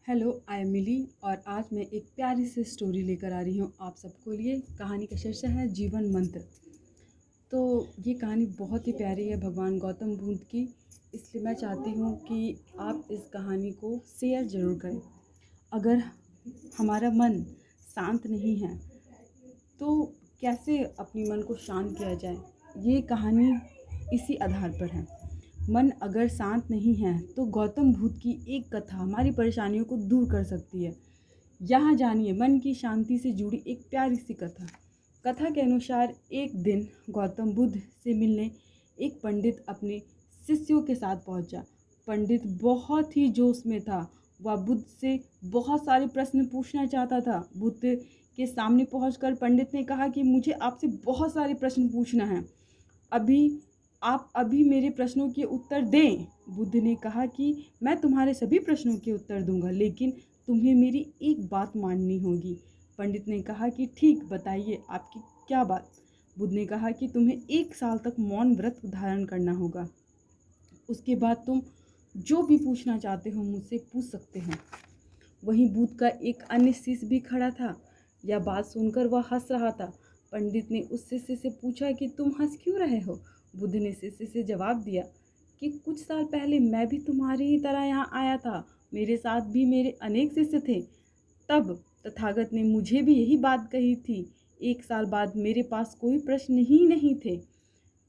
Hello, I am मिली और आज मैं एक प्यारी सी स्टोरी लेकर आ रही हूँ आप सबको लिए। कहानी का शीर्षक है जीवन मंत्र। तो ये कहानी बहुत ही प्यारी है भगवान गौतम बुद्ध की, इसलिए मैं चाहती हूँ कि आप इस कहानी को शेयर ज़रूर करें। अगर हमारा मन शांत नहीं है तो कैसे अपने मन को शांत किया जाए, ये कहानी इसी आधार पर है। मन अगर शांत नहीं है तो गौतम बुद्ध की एक कथा हमारी परेशानियों को दूर कर सकती है। यहाँ जानिए मन की शांति से जुड़ी एक प्यारी सी कथा। कथा के अनुसार एक दिन गौतम बुद्ध से मिलने एक पंडित अपने शिष्यों के साथ पहुंचा। पंडित बहुत ही जोश में था। वह बुद्ध से बहुत सारे प्रश्न पूछना चाहता था। बुद्ध के सामने पहुंचकर पंडित ने कहा कि मुझे आपसे बहुत सारे प्रश्न पूछना है। आप अभी मेरे प्रश्नों के उत्तर दें। बुद्ध ने कहा कि मैं तुम्हारे सभी प्रश्नों के उत्तर दूंगा, लेकिन तुम्हें मेरी एक बात माननी होगी। पंडित ने कहा कि ठीक, बताइए आपकी क्या बात। बुद्ध ने कहा कि तुम्हें 1 साल तक मौन व्रत धारण करना होगा। उसके बाद तुम जो भी पूछना चाहते हो मुझसे पूछ सकते हो। वहीं बुद्ध का एक अन्य शिष्य भी खड़ा था। यह बात सुनकर वह हंस रहा था। पंडित ने उस शिष्य से पूछा कि तुम हंस क्यों रहे हो। बुद्ध ने शिष्य से जवाब दिया कि कुछ साल पहले मैं भी तुम्हारी ही तरह यहाँ आया था। मेरे साथ भी मेरे अनेक शिष्य थे। तब तथागत ने मुझे भी यही बात कही थी। 1 साल बाद मेरे पास कोई प्रश्न ही नहीं थे।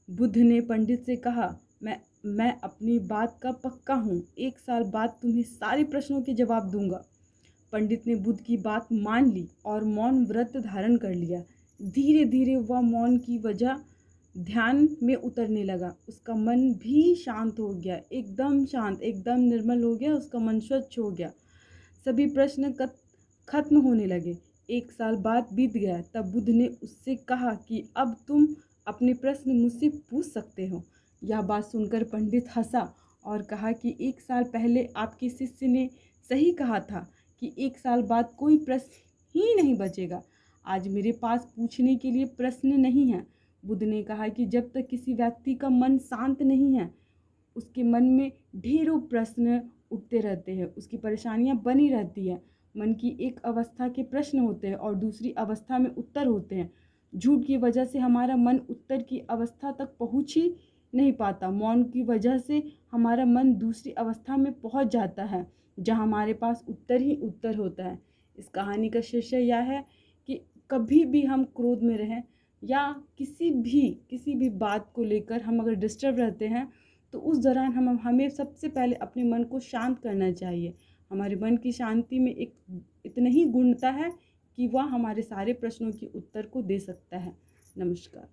बुद्ध ने पंडित से कहा, मैं अपनी बात का पक्का हूँ। 1 साल बाद तुम्हें सारे प्रश्नों के जवाब दूंगा। पंडित ने बुद्ध की बात मान ली और मौन व्रत धारण कर लिया। धीरे धीरे वह मौन की वजह ध्यान में उतरने लगा। उसका मन भी शांत हो गया, एकदम शांत, एकदम निर्मल हो गया। उसका मन स्वच्छ हो गया। सभी प्रश्न खत्म होने लगे। 1 साल बाद बीत गया। तब बुद्ध ने उससे कहा कि अब तुम अपने प्रश्न मुझसे पूछ सकते हो। यह बात सुनकर पंडित हंसा और कहा कि 1 साल पहले आपके शिष्य ने सही कहा था कि 1 साल बाद कोई प्रश्न ही नहीं बचेगा। आज मेरे पास पूछने के लिए प्रश्न नहीं है। बुद्ध ने कहा कि जब तक किसी व्यक्ति का मन शांत नहीं है, उसके मन में ढेरों प्रश्न उठते रहते हैं, उसकी परेशानियां बनी रहती हैं। मन की एक अवस्था के प्रश्न होते हैं और दूसरी अवस्था में उत्तर होते हैं। झूठ की वजह से हमारा मन उत्तर की अवस्था तक पहुंच ही नहीं पाता। मौन की वजह से हमारा मन दूसरी अवस्था में पहुंच जाता है, जहां हमारे पास उत्तर ही उत्तर होता है। इस कहानी का शीर्षक यह है कि कभी भी हम क्रोध में रहें या किसी भी बात को लेकर हम अगर डिस्टर्ब रहते हैं तो उस दौरान हमें सबसे पहले अपने मन को शांत करना चाहिए। हमारे मन की शांति में एक इतना ही गुणता है कि वह हमारे सारे प्रश्नों के उत्तर को दे सकता है। नमस्कार।